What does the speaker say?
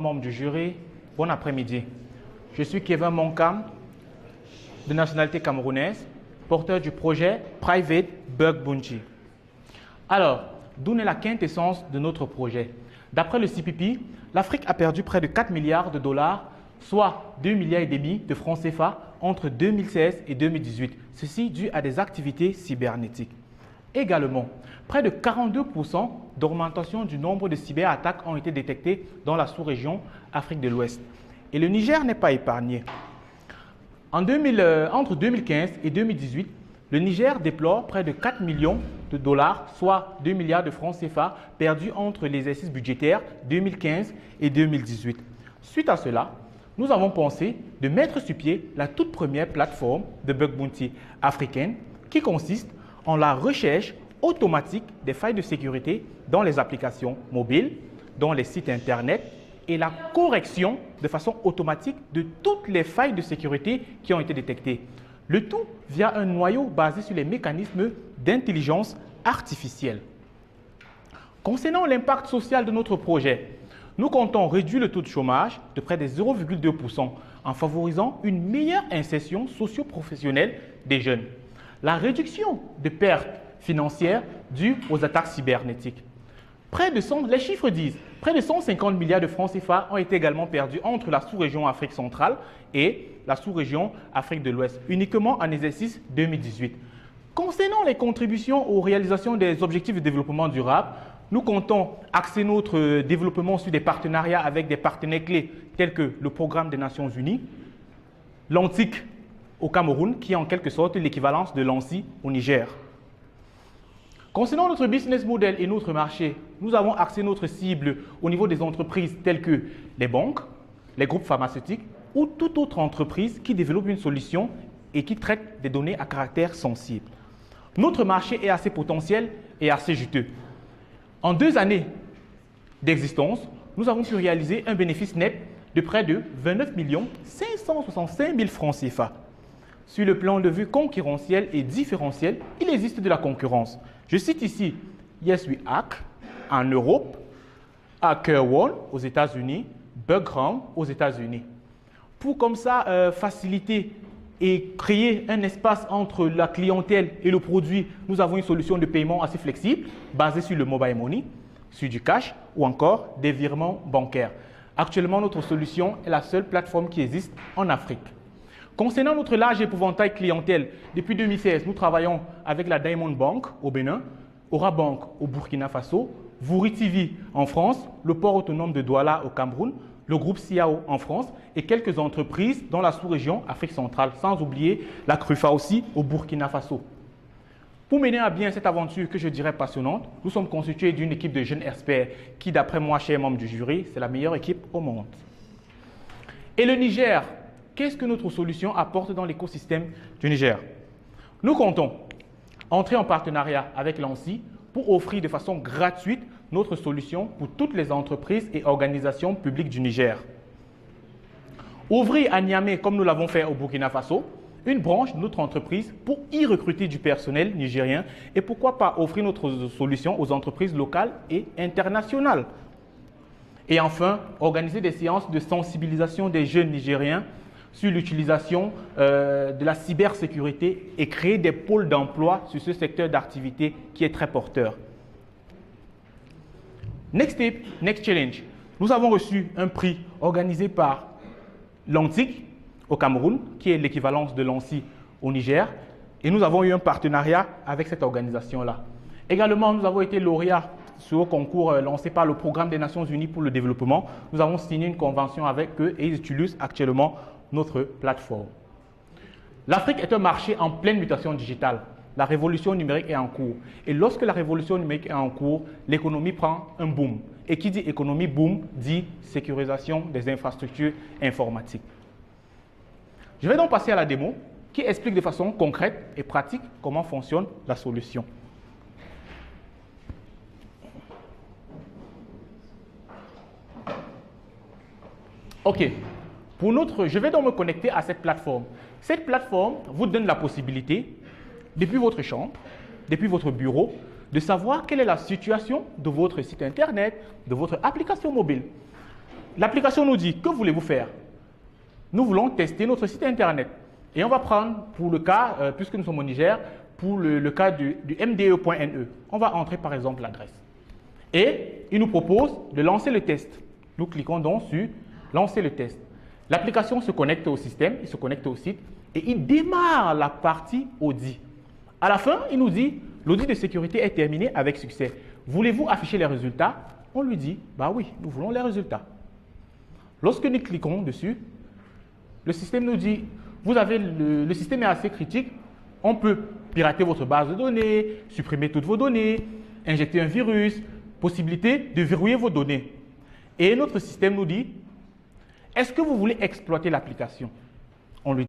Membres du jury, bon après-midi. Je suis Kevin Monkam, de nationalité camerounaise, porteur du projet Private Bug Bounty. Alors, d'où est la quintessence de notre projet? D'après le CPP, l'Afrique a perdu près de 4 milliards de dollars, soit 2,5 milliards de francs CFA entre 2016 et 2018. Ceci dû à des activités cybernétiques. Également, près de 42% d'augmentation du nombre de cyberattaques ont été détectées dans la sous-région Afrique de l'Ouest. Et le Niger n'est pas épargné. Entre 2015 et 2018, le Niger déplore près de 4 millions de dollars, soit 2 milliards de francs CFA, perdus entre les exercices budgétaires 2015 et 2018. Suite à cela, nous avons pensé de mettre sur pied la toute première plateforme de Bug Bounty africaine qui consiste en la recherche automatique des failles de sécurité dans les applications mobiles, dans les sites Internet et la correction de façon automatique de toutes les failles de sécurité qui ont été détectées. Le tout via un noyau basé sur les mécanismes d'intelligence artificielle. Concernant l'impact social de notre projet, nous comptons réduire le taux de chômage de près de 0,2% en favorisant une meilleure insertion socio-professionnelle des jeunes. La réduction de pertes financières dues aux attaques cybernétiques. Les chiffres disent près de 150 milliards de francs CFA ont été également perdus entre la sous-région Afrique centrale et la sous-région Afrique de l'Ouest, uniquement en exercice 2018. Concernant les contributions aux réalisations des objectifs de développement durable, nous comptons axer notre développement sur des partenariats avec des partenaires clés tels que le Programme des Nations Unies, l'ANTIC au Cameroun, qui est en quelque sorte l'équivalence de l'ANSI au Niger. Concernant notre business model et notre marché, nous avons axé notre cible au niveau des entreprises telles que les banques, les groupes pharmaceutiques ou toute autre entreprise qui développe une solution et qui traite des données à caractère sensible. Notre marché est assez potentiel et assez juteux. En 2 années d'existence, nous avons pu réaliser un bénéfice net de près de 29 565 000 francs CFA. Sur le plan de vue concurrentiel et différentiel, il existe de la concurrence. Je cite ici YesWeHack en Europe, HackerOne aux États-Unis, Bugram aux États-Unis. Pour comme ça faciliter et créer un espace entre la clientèle et le produit, nous avons une solution de paiement assez flexible, basée sur le mobile money, sur du cash ou encore des virements bancaires. Actuellement, notre solution est la seule plateforme qui existe en Afrique. Concernant notre large épouvantail clientèle, depuis 2016, nous travaillons avec la Diamond Bank au Bénin, Aura Bank au Burkina Faso, Vouri TV en France, le port autonome de Douala au Cameroun, le groupe Siao en France et quelques entreprises dans la sous-région Afrique centrale, sans oublier la CRUFA aussi au Burkina Faso. Pour mener à bien cette aventure que je dirais passionnante, nous sommes constitués d'une équipe de jeunes experts qui, d'après moi, chers membres du jury, c'est la meilleure équipe au monde. Et le Niger, qu'est-ce que notre solution apporte dans l'écosystème du Niger? Nous comptons entrer en partenariat avec l'ANSI pour offrir de façon gratuite notre solution pour toutes les entreprises et organisations publiques du Niger. Ouvrir à Niamey, comme nous l'avons fait au Burkina Faso, une branche de notre entreprise pour y recruter du personnel nigérien et pourquoi pas offrir notre solution aux entreprises locales et internationales. Et enfin, organiser des séances de sensibilisation des jeunes Nigériens sur l'utilisation de la cybersécurité et créer des pôles d'emploi sur ce secteur d'activité qui est très porteur. Next Step, Next Challenge. Nous avons reçu un prix organisé par l'ANTIC au Cameroun, qui est l'équivalence de l'ANSI au Niger, et nous avons eu un partenariat avec cette organisation-là. Également, nous avons été lauréats sur un concours lancé par le Programme des Nations Unies pour le développement. Nous avons signé une convention avec eux et ils utilisent actuellement notre plateforme. L'Afrique est un marché en pleine mutation digitale. La révolution numérique est en cours. Et lorsque la révolution numérique est en cours, l'économie prend un boom. Et qui dit économie boom, dit sécurisation des infrastructures informatiques. Je vais donc passer à la démo qui explique de façon concrète et pratique comment fonctionne la solution. OK. Je vais donc me connecter à cette plateforme. Cette plateforme vous donne la possibilité, depuis votre chambre, depuis votre bureau, de savoir quelle est la situation de votre site Internet, de votre application mobile. l'application nous dit, que voulez-vous faire? Nous voulons tester notre site internet. Et on va prendre, pour le cas, puisque nous sommes au Niger, pour le cas du mde.ne. On va entrer par exemple l'adresse. Et il nous propose de lancer le test. Nous cliquons donc sur lancer le test. L'application se connecte au système, il se connecte au site et il démarre la partie audit. À la fin, il nous dit, l'audit de sécurité est terminé avec succès. Voulez-vous afficher les résultats? On lui dit, bah oui, nous voulons les résultats. Lorsque nous cliquons dessus, le système nous dit, le système est assez critique, on peut pirater votre base de données, supprimer toutes vos données, injecter un virus, possibilité de verrouiller vos données. Et notre système nous dit, est-ce que vous voulez exploiter l'application?